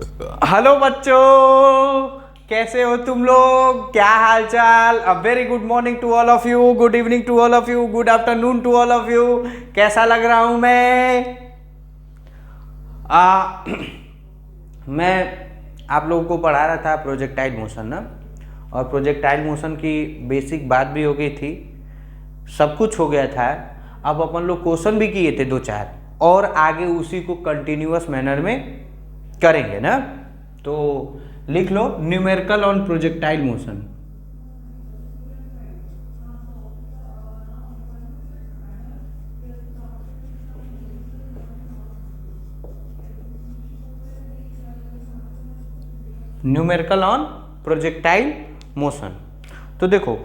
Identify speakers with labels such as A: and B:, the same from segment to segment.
A: Hello बच्चों, कैसे हो तुम लोग? क्या हाल चाल? A very good morning to all of you, good evening to all of you, good afternoon to all of you. कैसा लग रहा हूं मैं? आ, मैं आप लोगों को पढ़ा रहा था प्रोजेक्टाइल मोशन ना, और प्रोजेक्टाइल मोशन की बेसिक बात भी हो गई थी, सब कुछ हो गया था। अब अपन लोग क्वेश्चन भी किए थे दो चार, और आगे उसी को कंटिन्यूअस मैनर में करेंगे ना। तो लिख लो numerical on projectile motion. Numerical on projectile motion. तो देखो,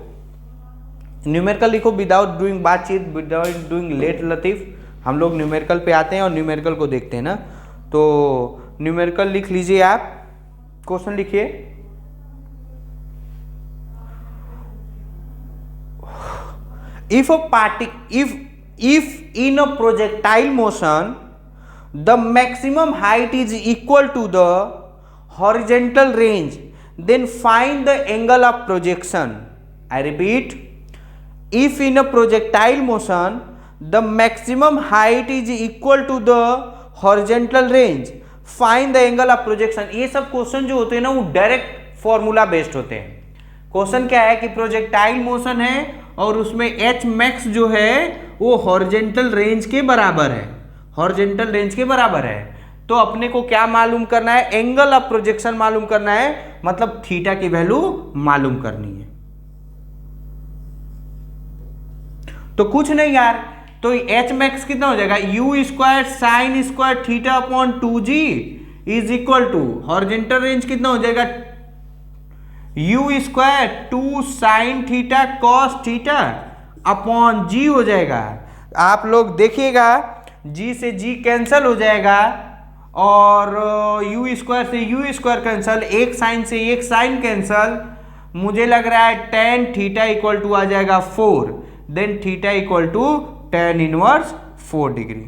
A: न्यूमेरिकल लिखो विदाउट डूइंग बातचीत, विदाउट डूइंग लेट लतीफ। हम लोग न्यूमेरिकल पे आते हैं और न्यूमेरिकल को देखते हैं ना। तो न्यूमेरिकल लिख लीजिए आप, क्वेश्चन लिखिए। If a party if in a projectile motion the maximum height is equal to the horizontal range, then find the angle of projection. I repeat, if in a projectile motion the maximum height is equal to the horizontal range, find the angle of projection. ये सब question जो होते हैं ना, वो direct formula based होते हैं। Question क्या है कि प्रोजेक्टाइल मोशन है और उसमें एच मैक्स जो है वो हॉरिजेंटल रेंज के बराबर है, हॉरिजेंटल रेंज के बराबर है। तो अपने को क्या मालूम करना है? एंगल ऑफ प्रोजेक्शन मालूम करना है, मतलब थीटा की वैल्यू मालूम करनी है। तो कुछ नहीं यार, तो एच मैक्स कितना हो जाएगा? U square sine square theta upon 2g is equal to horizontal range कितना हो जाएगा? U square 2 sine theta cos theta upon g हो जाएगा। आप लोग देखिएगा, जी से जी कैंसल हो जाएगा और यू स्क्वायर से यू स्क्वायर कैंसल, एक साइन से एक साइन कैंसल। मुझे लग रहा है टेन थीटा इक्वल टू आ जाएगा 4, then theta equal to tan inverse 4 degree.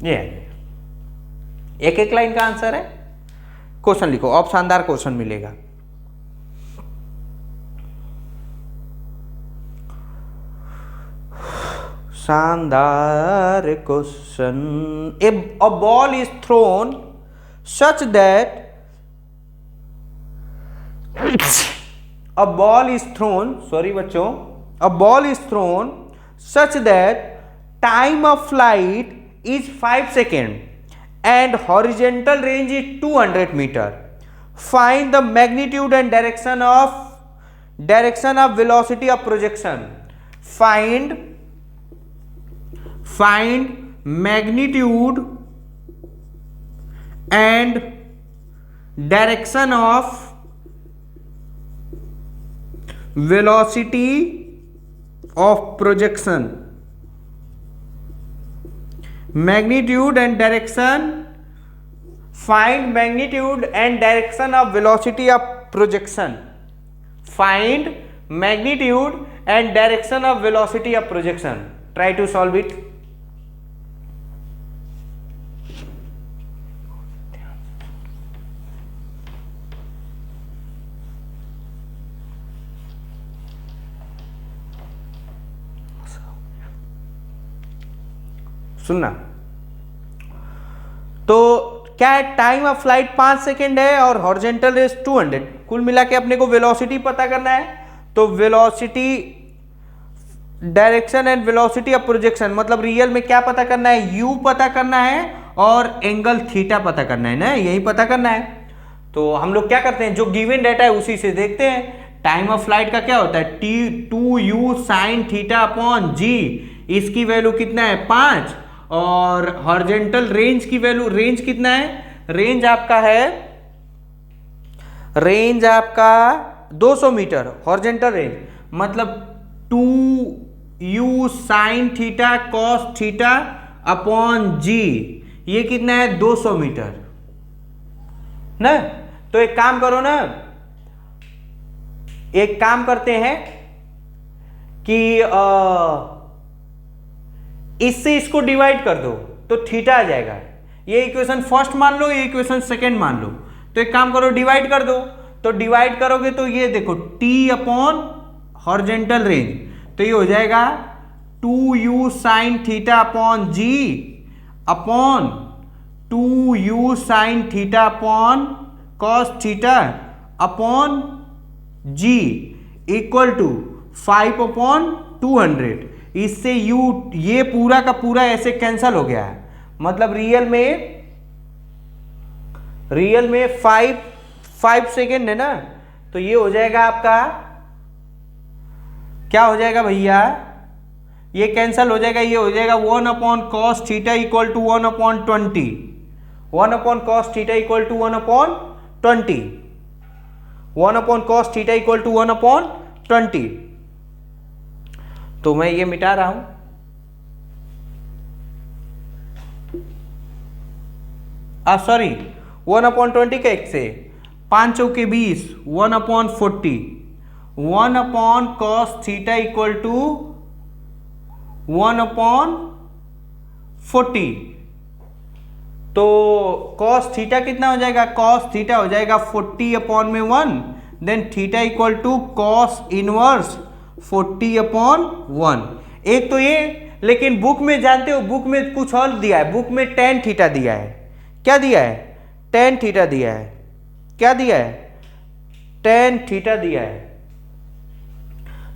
A: ये एक एक लाइन का आंसर है। क्वेश्चन लिखो, अब शानदार क्वेश्चन मिलेगा। शानदार question. A ball is thrown such that a ball is thrown, sorry बच्चों, a ball is thrown such that time of flight is 5 seconds and horizontal range is 200 meter. Find the magnitude and direction of velocity of projection. Find magnitude and direction of velocity of projection. Magnitude and direction. Find magnitude and direction of velocity of projection. Find magnitude and direction of velocity of projection. Try to solve it. सुनना, तो क्या है? Time of flight 5 second है और horizontal range 200। कुल मिला के अपने को वेलोसिटी पता करना है। तो velocity, direction and velocity of projection, मतलब रियल में क्या पता करना है? यू पता करना है और एंगल थीटा पता करना है ना, यही पता करना है। तो हम लोग क्या करते हैं, जो गिवन डेटा है उसी से देखते हैं। टाइम ऑफ फ्लाइट का क्या होता है? T2u साइन थीटा अपॉन जी, इसकी वैल्यू कितना है? 5। और हॉरिजॉन्टल रेंज की वैल्यू, रेंज कितना है? रेंज आपका 200 मीटर हॉरिजॉन्टल रेंज, मतलब 2u sine theta cos theta upon g, ये कितना है? 200 मीटर ना। तो एक काम करो ना, एक काम करते हैं कि इससे इसको डिवाइड कर दो तो थीटा आ जाएगा। ये इक्वेशन फर्स्ट मान लो, ये इक्वेशन सेकेंड मान लो। तो एक काम करो, डिवाइड कर दो। तो डिवाइड करोगे तो ये देखो टी अपॉन हॉरिजॉन्टल रेंज, तो ये हो जाएगा 2u sine theta upon g upon 2u sine theta upon cos theta upon g equal to 5 upon 200। इससे u ये पूरा का पूरा ऐसे कैंसल हो गया है, मतलब रियल में 5 सेकेंड है ना, तो ये हो जाएगा आपका, क्या हो जाएगा भैया, ये कैंसल हो जाएगा, ये हो जाएगा 1 upon cos theta equal to 1 upon 20, 1 upon cos theta equal to 1 upon 20, 1 upon cos theta equal to 1 upon 20। तो मैं ये मिटा रहा हूं, सॉरी 1 अपॉन 20 का एक से 5 चौके 20, 1 upon 40, 1 upon cos theta equal to 1 upon 40। तो कॉस थीटा कितना हो जाएगा, कॉस थीटा हो जाएगा 40 अपॉन में 1, then theta equal to cos inverse 40 upon 1। एक तो ये, लेकिन बुक में जानते हो, बुक में कुछ और दिया है, बुक में tan थीटा दिया है। क्या दिया है, tan थीटा दिया है। क्या दिया है, tan थीटा दिया है।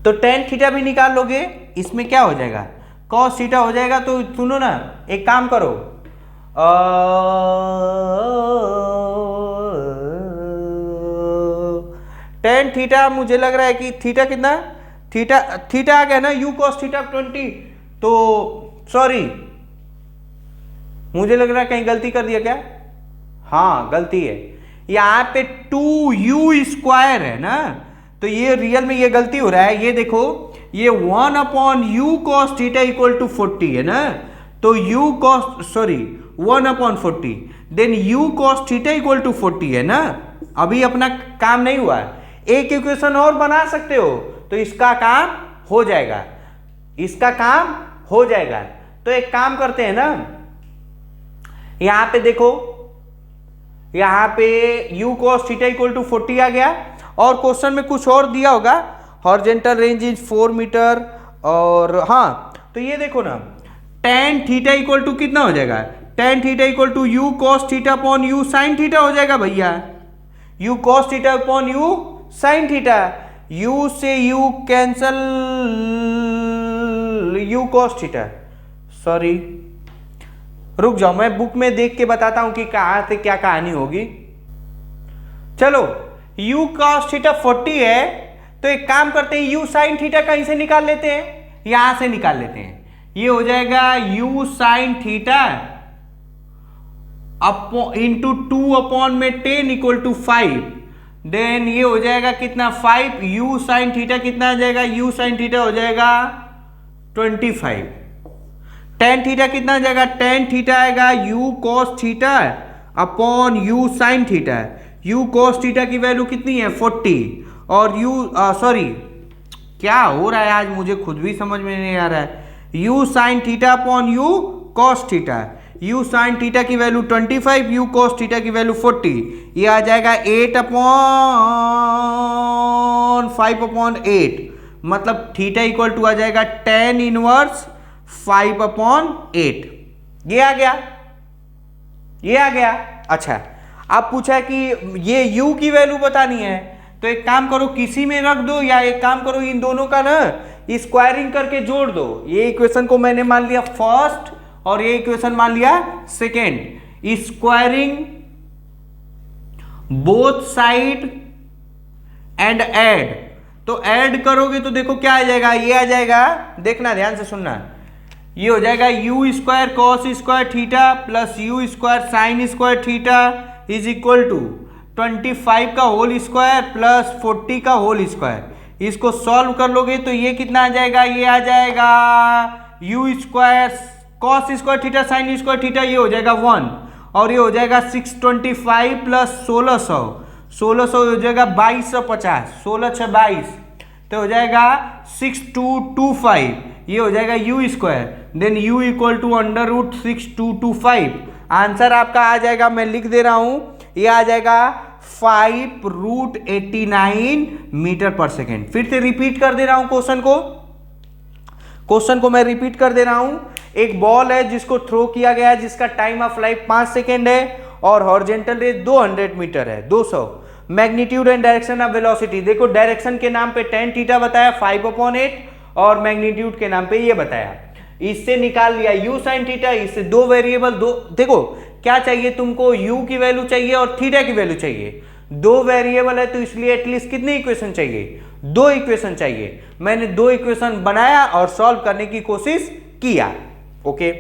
A: तो tan थीटा भी निकाल लोगे, इसमें क्या हो जाएगा, cos थीटा हो जाएगा। तो सुनो ना, एक काम करो, tan थीटा मुझे लग रहा है कि थीटा कितना, थीटा आ गया ना, u cos थीटा 20। तो सॉरी, मुझे लग रहा है कहीं गलती कर दिया क्या, हाँ गलती है, यहां पे 2u स्क्वायर है ना, तो ये रियल में ये गलती हो रहा है। ये देखो, ये 1 upon u cos theta equal to 40 है ना, तो u cos, sorry 1 upon 40, then u cos theta equal to 40 है ना। अभी अपना काम नहीं हुआ है, एक इक्वेशन और बना सकते हो, तो इसका काम हो जाएगा, इसका काम हो जाएगा। तो एक काम करते हैं ना, यहां पे देखो, यहां पे u cos theta equal to 40 आ गया, और क्वेश्चन में कुछ और दिया होगा, हॉरिजॉन्टल रेंज इज 4 मीटर, और हाँ तो ये देखो ना, tan थीटा इक्वल टू कितना हो जाएगा, tan theta equal to u cos theta upon u sin theta हो जाएगा भैया, u cos theta upon u sin theta, u से u cancel, u cos theta, sorry रुक जाओ, मैं बुक में देख के बताता हूं कि कहां से क्या कहानी होगी। चलो u cos थीटा 40 है, तो एक काम करते हैं, u sin थीटा कहीं से निकाल लेते हैं, यहां से निकाल लेते हैं। ये हो जाएगा u sin theta into 2 upon में 10 इक्वल टू 5, देन ये हो जाएगा कितना 5, u sin थीटा कितना आ जाएगा, u sin थीटा हो जाएगा 25, tan थीटा कितना आ जाएगा, tan थीटा आएगा u cos theta upon u sin theta, u cos theta की वैल्यू कितनी है 40, और u सॉरी क्या हो रहा है आज, मुझे खुद भी समझ में नहीं आ रहा है, u sin theta upon u cos theta, u sin theta की वैल्यू 25, u cos थीटा की वैल्यू 40, ये आ जाएगा 8 अपॉन 5 अपॉन 8, मतलब थीटा इक्वल टू आ जाएगा tan इनवर्स 5 अपॉन 8। ये आ गया, ये आ गया। अच्छा, अब पूछा कि ये u की वैल्यू बतानी है, तो एक काम करो किसी में रख दो, या एक काम करो इन दोनों का ना स्क्वायरिंग करके जोड़ दो। ये इक्वेशन को मैंने मान लिया फर्स्ट, और ये इक्वेशन मान लिया second, squaring both side and add. तो ऐड करोगे तो देखो क्या आ जाएगा, ये आ जाएगा, देखना ध्यान से सुनना, ये हो जाएगा u square cos square theta plus u square sine square theta is equal to 25 का होल स्क्वायर प्लस 40 का होल स्क्वायर। इसको सॉल्व कर लोगे तो ये कितना आ जाएगा, ये आ जाएगा u square cos square theta sine square theta, ये हो जाएगा 1, और ये हो जाएगा 625 प्लस 1600, 1600 हो जाएगा 2250, 16 6 22, तो हो जाएगा 6225, ये हो जाएगा u square, then u equal to under root 6225, answer आपका आ जाएगा, मैं लिख दे रहा हूं, ये आ जाएगा 5√89 मीटर पर सेकेंड। फिर से रिपीट कर दे रहा हूं क्वेश्चन को मैं रिपीट कर दे रहा हूं। एक बॉल है जिसको थ्रो किया गया है, जिसका टाइम ऑफ लाइफ 5 सेकेंड है और हॉरिजॉन्टल रेंज 200 मीटर है, 200। Magnitude and direction of velocity, देखो डायरेक्शन के नाम पे tan थीटा बताया 5/8 और मैग्नीट्यूड के नाम पे ये बताया, इससे निकाल लिया u sin थीटा। इससे दो वेरिएबल, दो देखो क्या चाहिए तुमको, u की वैल्यू चाहिए और थीटा की वैल्यू चाहिए। दो वेरिएबल है तो इसलिए एटलीस्ट कितने इक्वेशन चाहिए, 2 इक्वेशन चाहिए। मैंने 2 इक्वेशन बनाया और सॉल्व करने की कोशिश किया। ओके,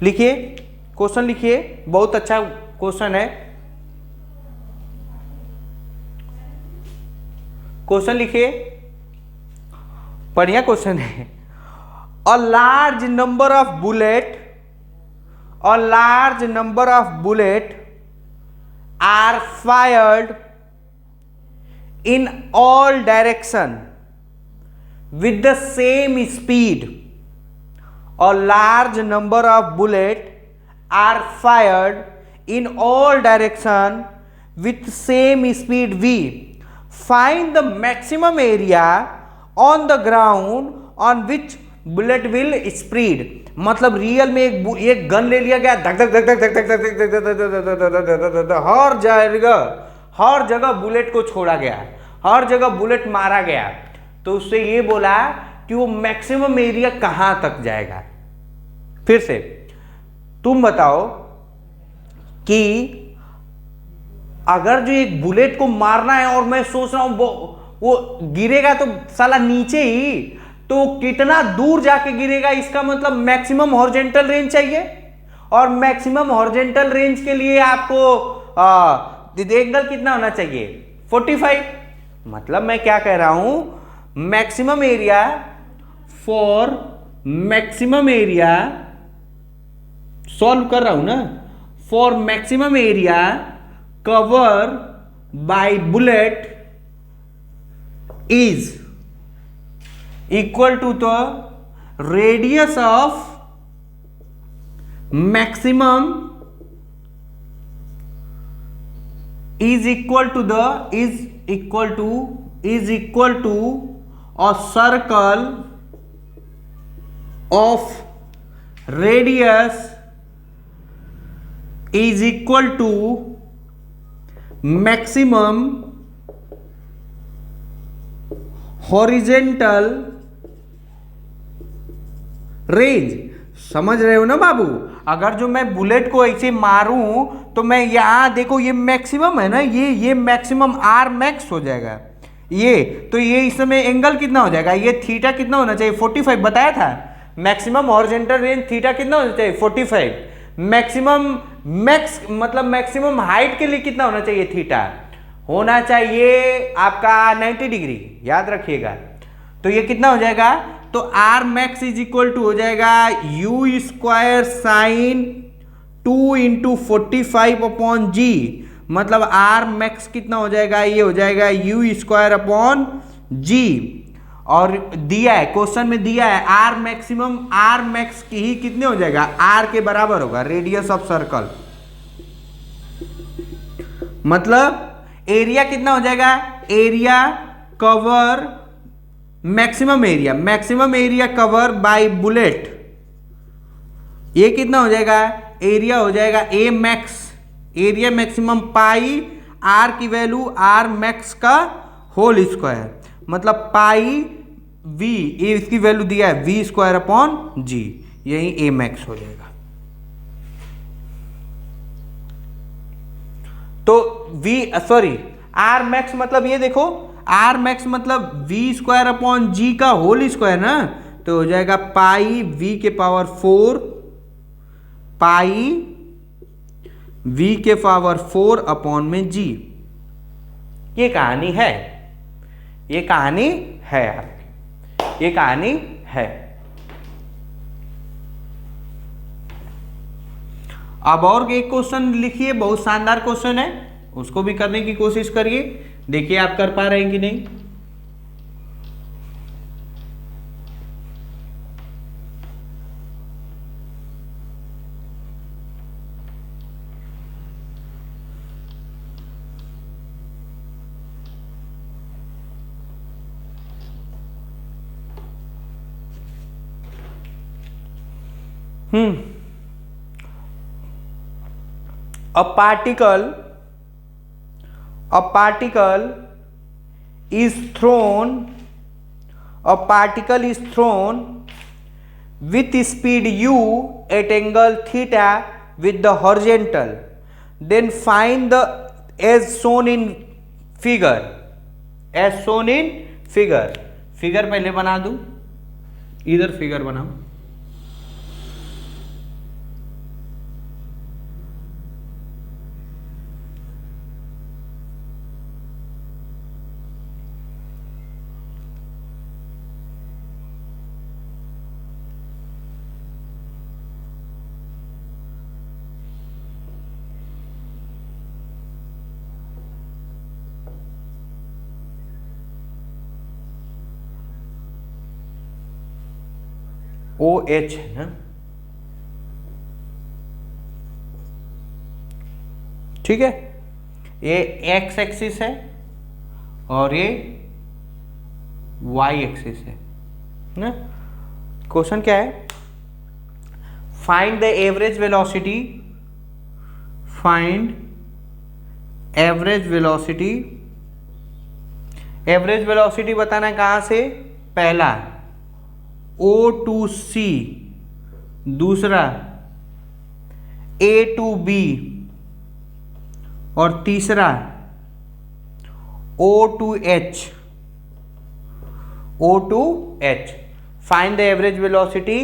A: लिखिए क्वेश्चन, लिखिए, बहुत अच्छा क्वेश्चन है। क्वेश्चन लिखिए, बढ़िया क्वेश्चन है। A large number of bullet are fired in all direction with the same speed. A large number of bullets are fired in all direction with same speed v. Find the maximum area on the ground on which bullet will spread. मतलब real में एक gun ले लिया गया, धक धक धक धक धक धक धक धक, हर जगह बुलेट को छोड़ा गया, हर जगह बुलेट मारा गया, तो उससे ये बोला कि वो मैक्सिमम एरिया कहां तक जाएगा। फिर से तुम बताओ कि अगर जो एक बुलेट को मारना है और मैं सोच रहा हूं वो गिरेगा तो साला नीचे ही, तो कितना दूर जाके गिरेगा, इसका मतलब मैक्सिमम हॉरिजॉन्टल रेंज चाहिए। और मैक्सिमम हॉरिजॉन्टल रेंज के लिए आपको एंगल कितना होना चाहिए, 45। मतलब मैं क्या कह रहा हूं, मैक्सिमम एरिया सॉल्व कर रहा हूं ना, for maximum area cover by bullet is equal to the radius of maximum is equal to a circle of radius is equal to maximum horizontal range। समझ रहे हो ना बाबू, अगर जो मैं बुलेट को ऐसे मारूं तो मैं यहां देखो ये मैक्सिमम है ना, ये मैक्सिमम आर मैक्स हो जाएगा, ये तो ये इस समय एंगल कितना हो जाएगा, ये थीटा कितना होना चाहिए 45 बताया था। मैक्सिमम हॉरिजॉन्टल रेंज थीटा कितना होना चाहिए 45। मतलब मैक्सिमम हाइट के लिए कितना होना चाहिए, थीटा होना चाहिए आपका 90 डिग्री, याद रखिएगा। तो ये कितना हो जाएगा, तो r max is equal to हो जाएगा u square sine 2 into 45/g। मतलब आर मैक्स कितना हो जाएगा, ये हो जाएगा यू स्क्वायर अपॉन जी। और दिया है क्वेश्चन में, दिया है आर मैक्सिमम, आर मैक्स की ही कितने हो जाएगा, आर के बराबर होगा रेडियस ऑफ सर्कल। मतलब एरिया कितना हो जाएगा, area cover maximum area cover by bullet, ये कितना हो जाएगा, एरिया हो जाएगा A max, area maximum pi R की वैल्यू आर मैक्स का होल स्क्वायर, मतलब पाई वी, इसकी वैल्यू दिया है वी स्क्वायर अपॉन जी, यही ए मैक्स हो जाएगा। तो आर मैक्स मतलब ये देखो, आर मैक्स मतलब वी स्क्वायर अपॉन जी का होल स्क्वायर ना, तो हो जाएगा पाई वी के पावर 4, पाई वी के पावर 4 अपॉन में जी। ये कहानी है, ये कहानी है आपकी, ये कहानी है। अब और एक क्वेश्चन लिखिए, बहुत शानदार क्वेश्चन है, उसको भी करने की कोशिश करिए, देखिए आप कर पा रहे हैं कि नहीं। A particle is thrown with speed u at angle theta with the horizontal, then find the as shown in figure. Figure पहले बना दूं, इधर फिगर बनाओ। OH है ना, ठीक है, ये एक्स एक्सिस है और ये वाई एक्सिस है ना। क्वेश्चन क्या है, find the average velocity, average velocity बताना है कहां से, पहला O to C, दूसरा A to B और तीसरा O to H। Find the average velocity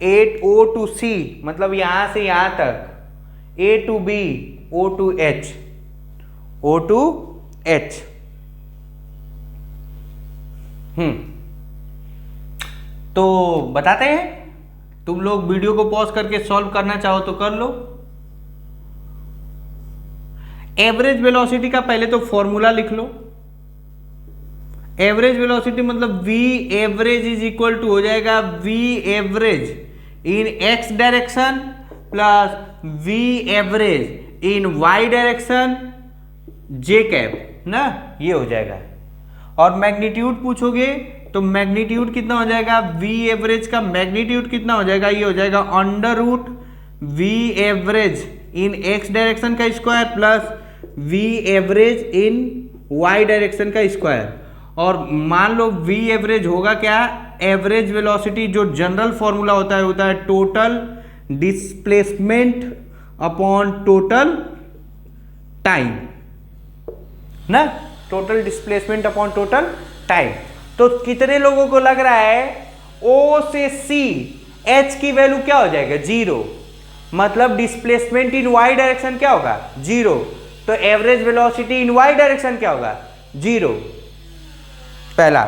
A: at O to C, मतलब यहां से यहां तक, A to B, O to H। तो बताते हैं, तुम लोग वीडियो को पॉज करके सॉल्व करना चाहो तो कर लो। एवरेज वेलोसिटी का पहले तो फॉर्मूला लिख लो। एवरेज वेलोसिटी मतलब V average is equal to हो जाएगा V average in x direction plus V average in y direction j cap ना, ये हो जाएगा। और मैग्नीट्यूड पूछोगे तो मैग्नीट्यूड कितना हो जाएगा, V एवरेज का मैग्नीट्यूड कितना हो जाएगा, ये हो जाएगा under root V average in x direction का square plus V average in y direction का स्क्वायर। और मान लो V एवरेज होगा क्या, एवरेज वेलोसिटी जो जनरल फॉर्मूला होता है total displacement upon total time ना, total displacement upon total time. तो कितने लोगों को लग रहा है O से C H की वैल्यू क्या हो जाएगा, 0, मतलब डिस्प्लेसमेंट इन y डायरेक्शन क्या होगा, 0। तो एवरेज वेलोसिटी इन y डायरेक्शन क्या होगा, 0। पहला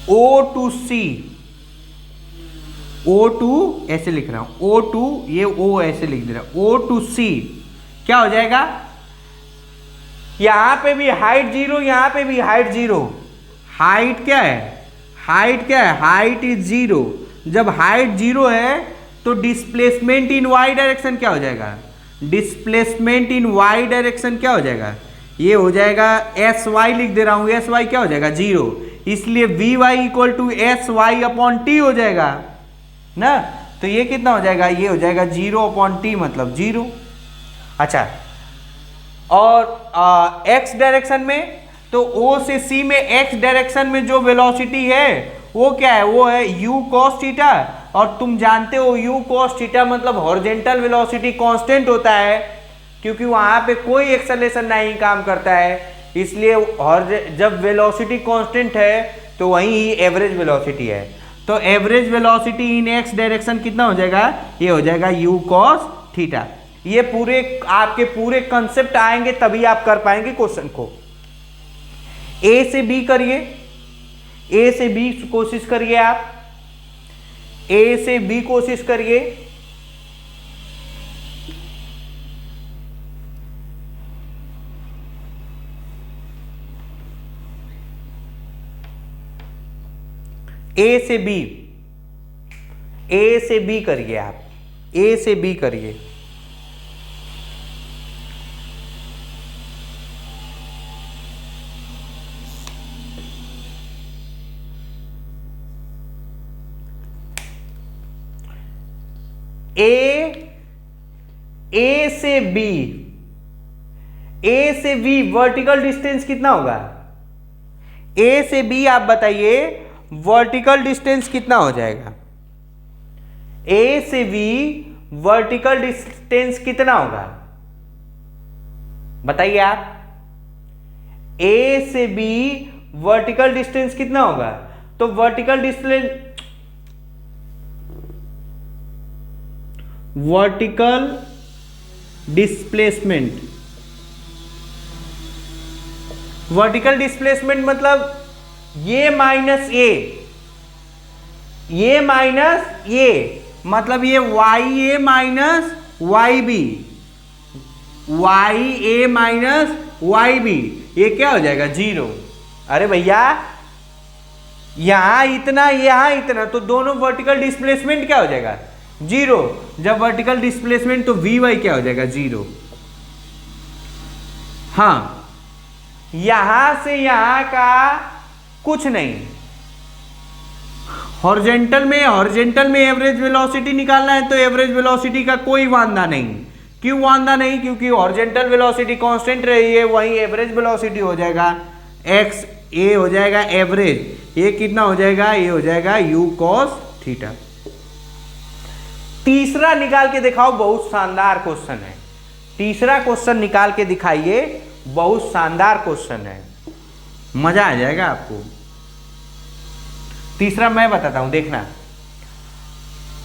A: O to C, O2 ऐसे लिख रहा हूं, O2 ये O ऐसे लिख दे रहा हूं, O to C क्या हो जाएगा, यहां पे भी हाइट 0, यहां पे भी हाइट 0। हाइट क्या है, हाइट इज 0। जब हाइट 0 है तो डिस्प्लेसमेंट इन y डायरेक्शन क्या हो जाएगा, डिस्प्लेसमेंट इन y डायरेक्शन क्या हो जाएगा, ये हो जाएगा sy लिख दे रहा हूं, sy क्या हो जाएगा, 0। इसलिए vy equal to sy upon t हो जाएगा ना। तो ये कितना हो जाएगा, ये हो जाएगा 0 अपॉन t मतलब 0। अच्छा, और x डायरेक्शन में तो O से C में x डायरेक्शन में जो वेलोसिटी है वो क्या है, वो है u cos थीटा। और तुम जानते हो u cos थीटा मतलब हॉरिजॉन्टल वेलोसिटी कांस्टेंट होता है, क्योंकि वहां पे कोई एक्सेलरेशन नहीं काम करता है, इसलिए जब वेलोसिटी कांस्टेंट है तो वही ही एवरेज वेलोसिटी है। तो एवरेज वेलोसिटी इन x डायरेक्शन कितना हो जाएगा, ये हो जाएगा u cos थीटा। ये पूरे आपके पूरे कंसेप्ट आएंगे तभी आप कर पाएंगे क्वेश्चन को। A से B करिए, A से B कोशिश करिए आप। ए से बी कोशिश करिए। ए से बी, ए से बी करिए आप, ए से बी करिए। ए से बी, ए से बी वर्टिकल डिस्टेंस कितना होगा? ए से बी आप बताइए वर्टिकल डिस्टेंस कितना हो जाएगा? ए से बी वर्टिकल डिस्टेंस कितना होगा बताइए आप? ए से बी वर्टिकल डिस्टेंस कितना होगा? तो वर्टिकल डिस्प्लेसमेंट, वर्टिकल डिस्प्लेसमेंट मतलब ये माइनस ए, ये माइनस ये, मतलब ये वाई ए माइनस वाई बी, वाई ए माइनस वाई बी, ये क्या हो जाएगा? 0। अरे भैया यहां इतना यहां इतना, तो दोनों वर्टिकल डिस्प्लेसमेंट क्या हो जाएगा? 0। जब वर्टिकल डिस्प्लेसमेंट तो वी वाई क्या हो जाएगा? 0। हाँ, यहां से यहां का कुछ नहीं। हॉरिजॉन्टल में एवरेज वेलोसिटी निकालना है तो एवरेज वेलोसिटी का कोई वांदा नहीं। क्यों वांदा नहीं? क्योंकि हॉरिजॉन्टल वेलोसिटी कांस्टेंट रही है, वहीं एवरेज वेलोसिटी हो जाएगा एक्स, ए हो जाएगा एवरेज, ये कितना हो जाएगा? ये हो जाएगा यू कॉस थीटा। तीसरा निकाल के दिखाओ, बहुत शानदार क्वेश्चन है। तीसरा क्वेश्चन निकाल के दिखाइए, बहुत शानदार क्वेश्चन है, मजा आ जाएगा आपको। तीसरा मैं बताता हूं, देखना।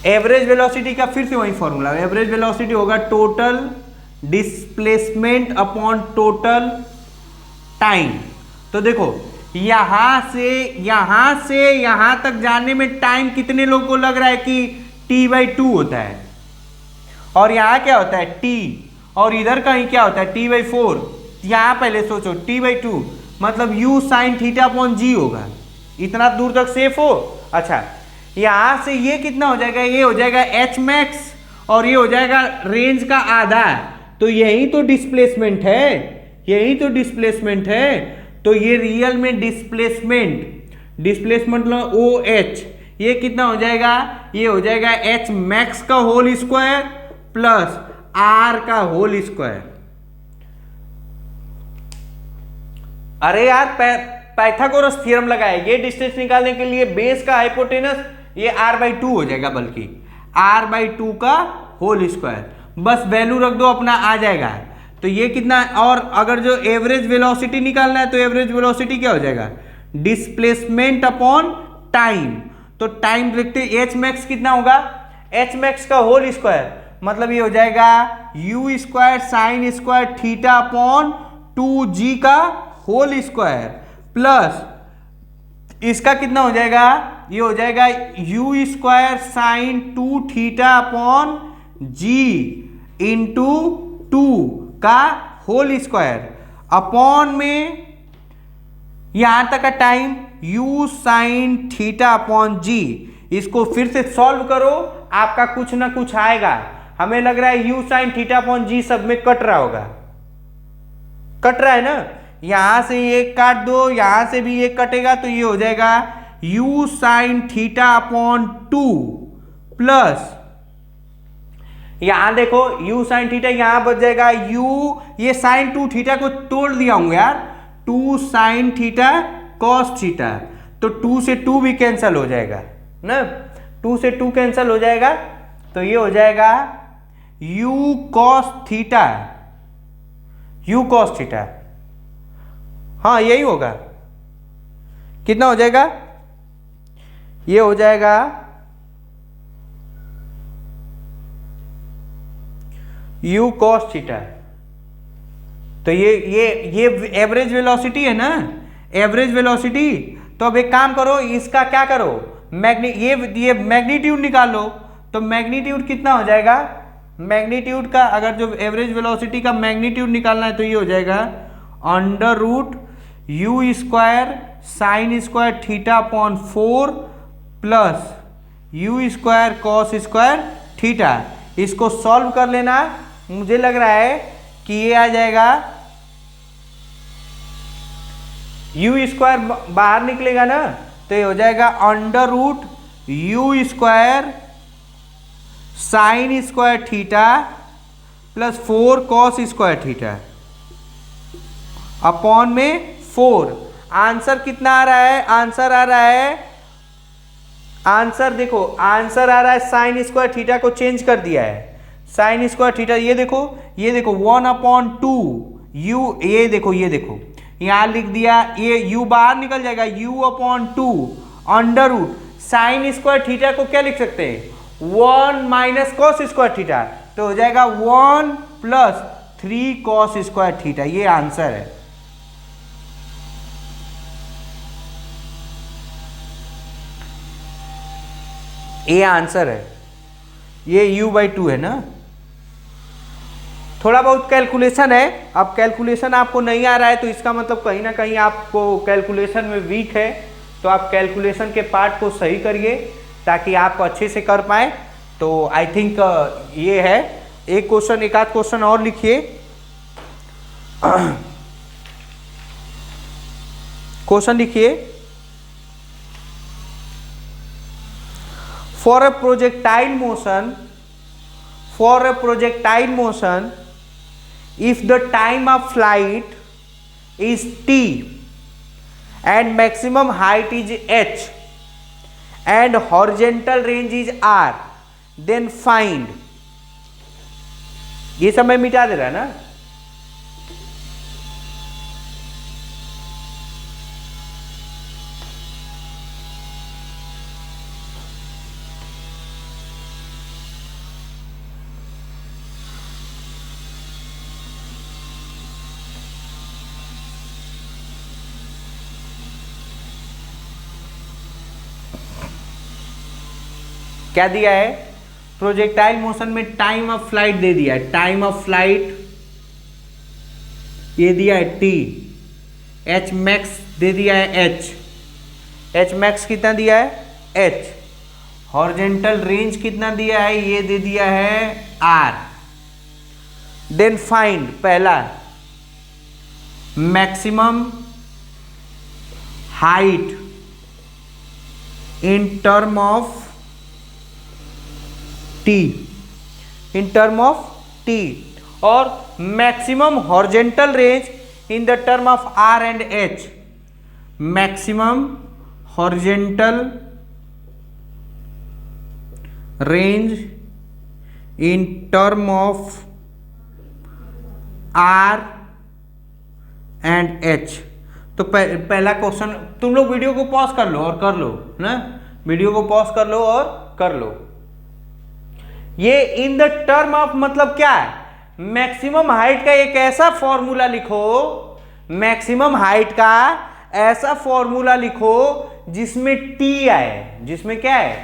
A: एवरेज वेलोसिटी का फिर से वही फॉर्मूला, एवरेज वेलोसिटी होगा total displacement upon total time. तो देखो यहां से यहां तक जाने में टाइम कितने लोगों को लग रहा है कि t/2 होता है, और यहां क्या होता है t, और इधर कहीं क्या होता है t/4। यहां पहले सोचो t/2 मतलब u sin theta upon g होगा। इतना दूर तक सेफ हो? अच्छा, यहां से ये कितना हो जाएगा? ये हो जाएगा h मैक्स, और ये हो जाएगा रेंज का आधा। तो यही तो डिस्प्लेसमेंट है, यही तो डिस्प्लेसमेंट है। तो ये रियल में डिस्प्लेसमेंट ओ एच, ये कितना हो जाएगा? ये हो जाएगा h मैक्स का होल स्क्वायर प्लस r का होल स्क्वायर। अरे यार पाइथागोरस थ्योरम लगाए, ये डिस्टेंस निकालने के लिए बेस का हाइपोटेनस ये r/2 हो जाएगा, बल्कि r/2 का होल स्क्वायर। बस वैल्यू रख दो, अपना आ जाएगा। तो ये कितना, और अगर जो एवरेज वेलोसिटी निकालना है तो एवरेज वेलोसिटी क्या हो जाएगा? Displacement upon time. तो टाइम देखते h मैक्स कितना होगा? h मैक्स का होल स्क्वायर, मतलब ये हो जाएगा u square sine square theta upon 2g का होल स्क्वायर, प्लस इसका कितना हो जाएगा? ये हो जाएगा u square sine 2 theta upon g into 2 का होल स्क्वायर, अपॉन में यहां तक का time u sine theta upon g। इसको फिर से सॉल्व करो, आपका कुछ ना कुछ आएगा। हमें लग रहा है u sine theta upon g सब में कट रहा होगा, कट रहा है ना? यहां से ये काट दो, यहां से भी ये कटेगा, तो ये हो जाएगा u sine theta upon 2 plus यहां देखो u साइन थीटा, यहां बच जाएगा u, ये साइन 2 थीटा को तोड़ दिया हूं यार, 2 साइन थीटा कॉस थीटा, तो 2 से 2 भी कैंसिल हो जाएगा ना, 2 से 2 कैंसिल हो जाएगा, तो ये हो जाएगा u cos theta, u cos theta. हाँ यही होगा। कितना हो जाएगा? ये हो जाएगा u cos थीटा। तो ये एवरेज वेलोसिटी है ना, एवरेज वेलोसिटी। तो अब एक काम करो, इसका क्या करो, ये मैग्नीट्यूड निकालो, तो मैग्नीट्यूड कितना हो जाएगा, मैग्नीट्यूड का अगर जो एवरेज वेलोसिटी का मैग्नीट्यूड निकालना है तो ये हो जाएगा under root u square sine square theta upon 4 plus u square cos square theta. इसको सॉल्व कर लेना, मुझे लग रहा है कि ये आ जाएगा यू स्क्वायर बाहर निकलेगा ना, तो ये हो जाएगा under root u square sine square theta plus 4 cos square theta upon में 4। आंसर कितना आ रहा है, आंसर आ रहा है, आंसर देखो आंसर आ रहा है साइन स्क्वायर थीटा को चेंज कर दिया है, साइन स्क्वायर थीटा ये देखो 1/2 यू, ये देखो यहां लिख दिया, ये u बाहर निकल जाएगा u/2 under root sine square theta को क्या लिख सकते हैं 1 माइनस कॉस स्क्वायर थीटा, तो हो जाएगा 1 प्लस 3 कॉस स्क्वायर थीटा। ये आंसर है। ये आंसर है, ये u/2 है ना। थोड़ा बहुत कैलकुलेशन है, अब कैलकुलेशन आपको नहीं आ रहा है तो इसका मतलब कहीं ना कहीं आपको कैलकुलेशन में वीक है, तो आप कैलकुलेशन के पार्ट को सही करिए ताकि आप अच्छे से कर पाए। तो आई थिंक ये है, एक क्वेश्चन एक आध क्वेश्चन और लिखिए। क्वेश्चन लिखिए, for a projectile motion if the time of flight is t and maximum height is h and horizontal range is r, then find, ये सब मैं मिटा दे रहा है ना। क्या दिया है, प्रोजेक्टाइल मोशन में टाइम ऑफ फ्लाइट दे दिया है, टाइम ऑफ फ्लाइट ये दिया है t, h मैक्स दे दिया है h मैक्स कितना दिया है h, हॉरिजॉन्टल रेंज कितना दिया है ये दे दिया है r। देन फाइंड, पहला maximum height in term of t, in term of t, और maximum horizontal range in the term of r and h, maximum horizontal range in term of r and h। तो पहला question, तुम लोग video को pause कर लो और कर लो ना, वीडियो को पॉज कर लो और कर लो। ये इन द टर्म ऑफ मतलब क्या है, मैक्सिमम हाइट का एक ऐसा फॉर्मूला लिखो, मैक्सिमम हाइट का ऐसा फॉर्मूला लिखो जिसमें t आए, जिसमें क्या है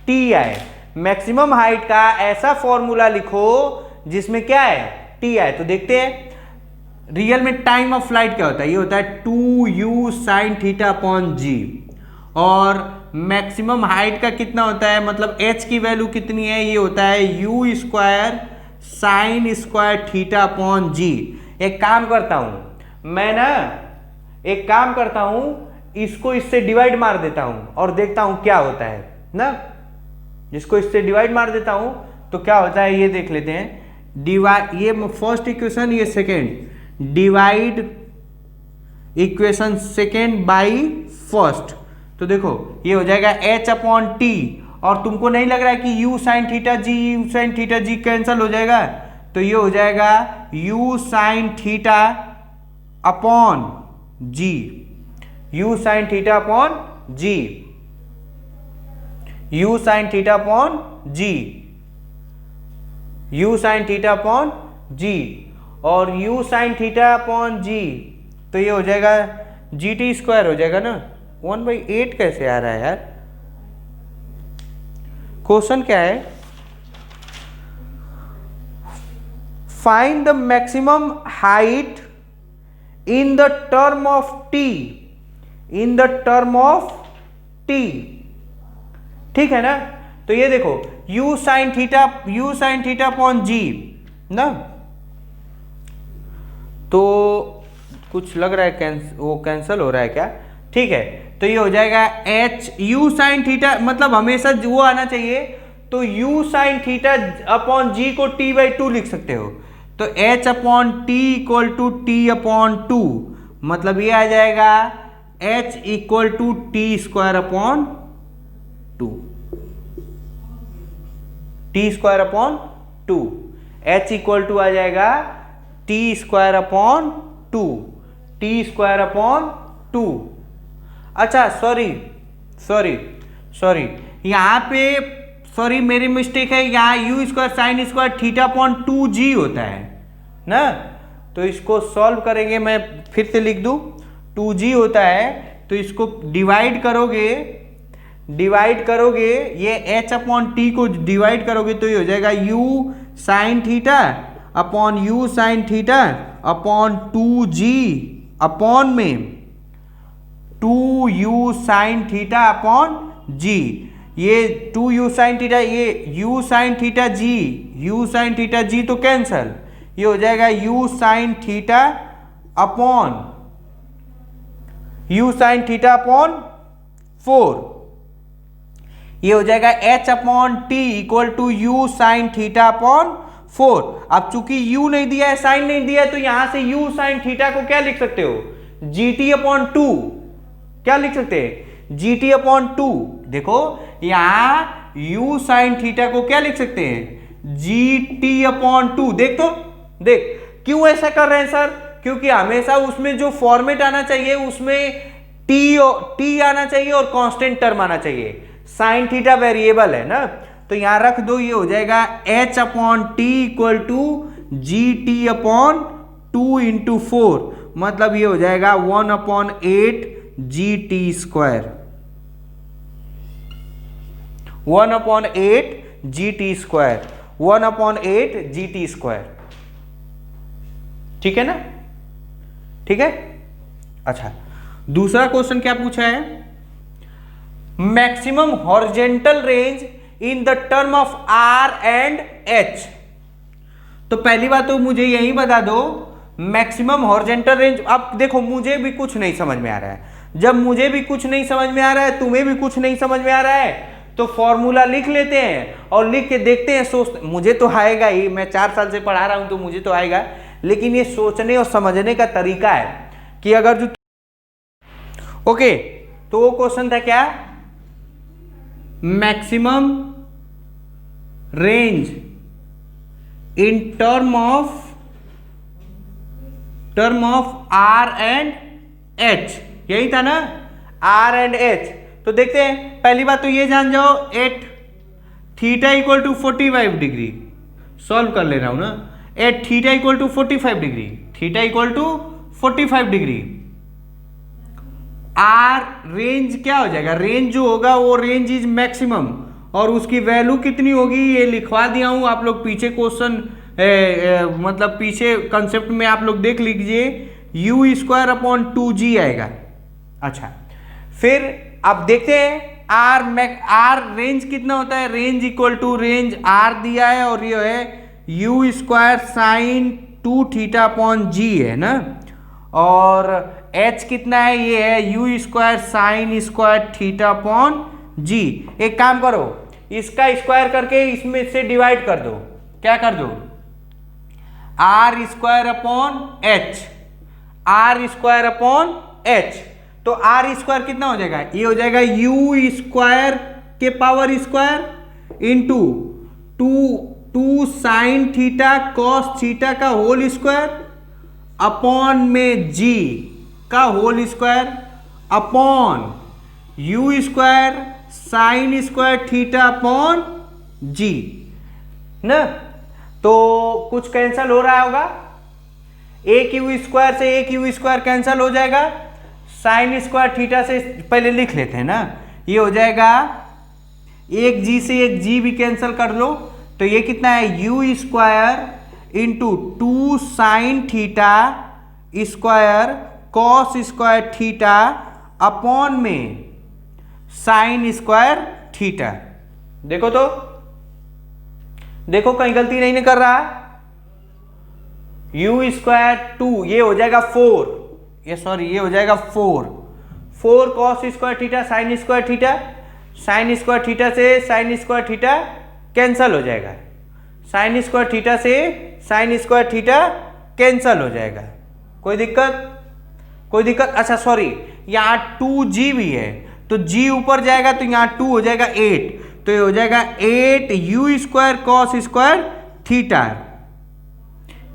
A: t आए। मैक्सिमम हाइट का ऐसा फॉर्मूला लिखो जिसमें क्या है t आए। तो देखते हैं रियल में टाइम ऑफ फ्लाइट क्या होता है, ये होता है 2u sine theta upon g, और मैक्सिमम हाइट का कितना होता है, मतलब h की वैल्यू कितनी है, ये होता है u square sine square theta upon g। एक काम करता हूं मैं ना, एक काम करता हूं, इसको इससे डिवाइड मार देता हूं और देखता हूं क्या होता है ना, जिसको इससे डिवाइड मार देता हूं तो क्या होता है ये देख लेते हैं। डिवाइड, ये फर्स्ट इक्वेशन, ये second, divide equation second by first, तो देखो ये हो जाएगा h अपॉन टी, और तुमको नहीं लग रहा है कि u साइन थीटा जी कैंसिल हो जाएगा, तो ये हो जाएगा u sine theta upon g, u sine theta upon g, u sine theta upon g, u sine theta upon g, और u sine theta upon g, तो ये हो जाएगा gt स्क्वायर हो जाएगा ना। 1/8 कैसे आ रहा है यार, क्वेश्चन क्या है, find the maximum height in the term of T, in the term of T, ठीक है ना। तो ये देखो u साइन थीटा अपॉन जी ना, तो कुछ लग रहा है वो कैंसिल हो रहा है क्या, ठीक है। तो ये हो जाएगा h u साइन थीटा, मतलब हमेशा वो आना चाहिए, तो u sine theta upon g को t/2 लिख सकते हो, तो h upon t equal to t upon 2, मतलब ये आ जाएगा h equal to t square upon 2, t square upon 2, h equal to आ जाएगा t square upon 2, t square upon 2। अच्छा सॉरी यहाँ पे सॉरी मेरी मिस्टेक है, यहाँ you square sine square theta upon 2g होता है ना, तो इसको सॉल्व करेंगे, मैं फिर से लिख दूं 2g होता है, तो इसको डिवाइड करोगे ये h अपॉन टी को डिवाइड करोगे तो ये हो जाएगा u sine theta upon u sine theta upon 2g upon में 2u sine theta upon g, ये 2u साइन थीटा, ये u साइन थीटा g तो कैंसल, ये हो जाएगा u साइन थीटा अपॉन 4, ये हो जाएगा h upon t equal to u sine theta upon 4। अब चूंकि u नहीं दिया है, साइन नहीं दिया है, तो यहां से u साइन थीटा को क्या लिख सकते हो, gt अपॉन 2, क्या लिख सकते हैं, gt अपॉन 2। देखो यहां u साइन थीटा को क्या लिख सकते हैं, gt अपॉन 2। देख क्यों ऐसा कर रहे हैं सर, क्योंकि हमेशा उसमें जो फॉर्मेट आना चाहिए उसमें t आना चाहिए और कांस्टेंट टर्म आना चाहिए, साइन थीटा वेरिएबल है ना, तो यहां रख दो, ये हो जाएगा h upon t equal to g t upon 2 into 4, मतलब ये हो जाएगा 1/8 g t square, 1/8 g t square, 1/8 g t square, ठीक है ना, ठीक है। अच्छा दूसरा क्वेश्चन क्या पूछा है, maximum horizontal range in the term of R and H. तो पहली बात तो मुझे यही बता दो मैक्सिमम हॉरिजेंटल रेंज। अब देखो मुझे भी कुछ नहीं समझ में आ रहा है, जब मुझे भी कुछ नहीं समझ में आ रहा है, तुम्हें भी कुछ नहीं समझ में आ रहा है, तो फॉर्मूला लिख लेते हैं और लिख के देखते हैं, मुझे तो आएगा ही, मैं 4 साल से पढ़ा रहा हूं तो मुझे तो आएगा, लेकिन ये सोचने और समझने का तरीका है कि अगर जो ओके, तो वो क्वेश्चन था क्या, maximum range in term of R and H, यही था ना, आर एंड एच। तो देखते हैं, पहली बात तो ये जान जाओ at theta equal to 45 degree, solve कर ले रहा हूं ना, at theta equal to 45 degree, theta equal to 45 degree, R range क्या हो जाएगा, रेंज जो होगा वो रेंज इज मैक्सिमम, और उसकी वैल्यू कितनी होगी ये लिखवा दिया हूं, आप लोग पीछे क्वेश्चन मतलब पीछे कंसेप्ट में आप लोग देख लीजिए, u स्क्वायर अपॉन 2g आएगा। अच्छा फिर अब देखते हैं आर रेंज कितना होता है, range equal to range R दिया है और ये है u square sine 2 theta upon g है ना, और h कितना है, ये है u square sine square theta upon g। एक काम करो, इसका स्क्वायर करके इसमें से डिवाइड कर दो, क्या कर दो, R square upon H, R square upon H, तो आर स्क्वायर कितना हो जाएगा, ये हो जाएगा u स्क्वायर के power square into 2 sine theta cos theta का होल स्क्वायर अपॉन में g का whole square upon u square sine square theta upon g ना। तो कुछ कैंसिल हो रहा होगा, एक यू स्क्वायर से एक यू स्क्वायर कैंसिल हो जाएगा, साइन स्क्वायर थीटा से पहले लिख लेते हैं ना, ये हो जाएगा एक जी से एक जी भी कैंसिल कर लो, तो ये कितना है you square into 2 sine theta square cos square theta upon में साइन स्क्वायर थीटा। देखो तो, देखो कहीं गलती नहीं कर रहा। यू स्क्वायर 2 ये हो जाएगा 4, ये सॉरी ये हो जाएगा 4 cos square theta sine square theta, sign square theta से साइन स्क्वायर थीटा कैंसल हो जाएगा, साइन स्क्वायर थीटा से साइन स्क्वायर थीटा कैंसल हो जाएगा। कोई दिक्कत? कोई दिक्कत? अच्छा सॉरी, यहाँ 2g भी है तो g ऊपर जाएगा तो यहाँ 2 हो जाएगा 8, तो ये हो जाएगा 8 u square cos square theta.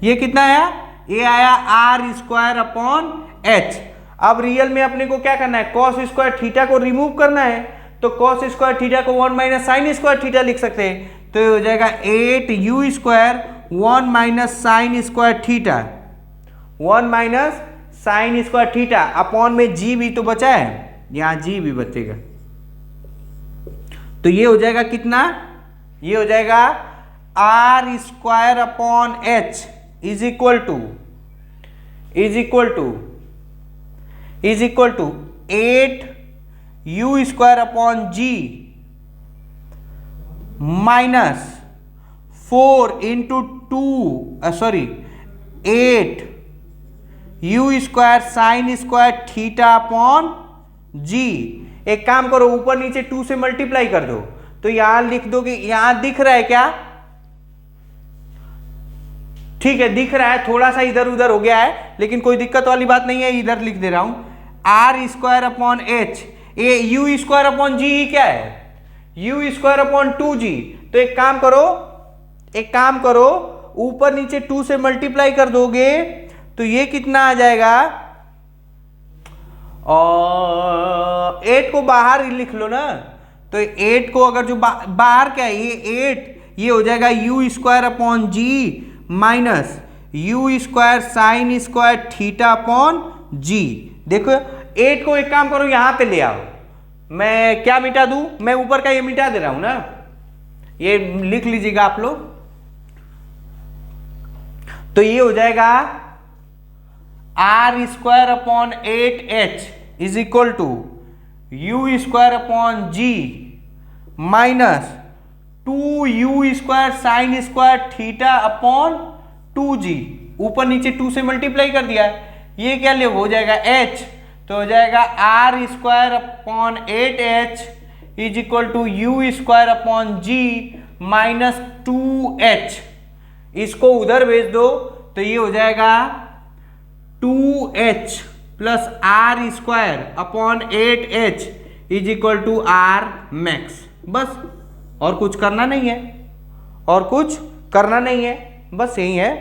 A: ये कितना आया? ये आया आर स्क्वायर अपॉन एच। अब रियल में अपने को क्या करना है? कॉस स्क्वायर थीटा को रिमूव करना है, तो कॉस स्क्वायर थीटा को 1 माइनस साइन स्क्वायर थीटा लिख सकते हैं, तो ये हो जाएगा 8 u square 1 minus sign square theta, 1 minus sign square theta upon में जी भी तो बचा है, यहां जी भी बचेगा, तो ये हो जाएगा कितना? ये हो जाएगा R square upon H is equal to 8 u square upon g minus 4 into 8 u square sine square theta upon g. एक काम करो, ऊपर नीचे 2 से मल्टीप्लाई कर दो, तो यहां लिख दो कि यहां दिख रहा है क्या? ठीक है दिख रहा है, थोड़ा सा इधर उधर हो गया है लेकिन कोई दिक्कत वाली बात नहीं है, इधर लिख दे रहा हूं आर स्क्वायर अपॉन एच, ये यू स्क्वायर अपॉन जी क्या है? You square upon 2g। तो एक काम करो ऊपर नीचे 2 से मल्टीप्लाई कर दोगे तो ये कितना आ जाएगा? और 8 को बाहर लिख लो ना, तो 8 को अगर जो बाहर क्या है ये 8, ये हो जाएगा u square upon g minus u square sine square theta upon g. देखो 8 को एक काम करो यहां पे ले आओ, मैं क्या मिटा दूं? मैं ऊपर का ये मिटा दे रहा हूं ना, ये लिख लीजिएगा आप लोग। तो ये हो जाएगा R square upon 8h is equal to u square upon g minus 2 u square sine square theta upon 2g। ऊपर नीचे 2 से मल्टीप्लाई कर दिया, ये क्या ले हो जाएगा h, तो हो जाएगा R square upon 8h is equal to u square upon g minus 2h। इसको उधर भेज दो तो ये हो जाएगा 2h plus R square upon 8h is equal to R max. बस और कुछ करना नहीं है, और कुछ करना नहीं है, बस यही है।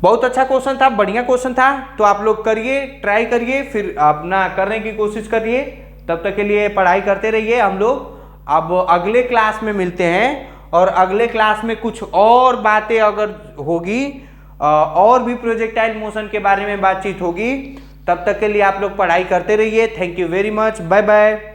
A: बहुत अच्छा क्वेश्चन था, बढ़िया क्वेश्चन था, तो आप लोग करिए, ट्राई करिए, फिर अपना करने की कोशिश करिए। तब तक के लिए पढ़ाई करते रहिए। हम लोग अब अगले क्लास में मिलते हैं, और अगले क्लास में कुछ और बातें अगर होगी और भी प्रोजेक्टाइल मोशन के बारे में बातचीत होगी। तब तक के लिए आप लोग पढ़ाई करते रहिए। Thank you very much, bye bye.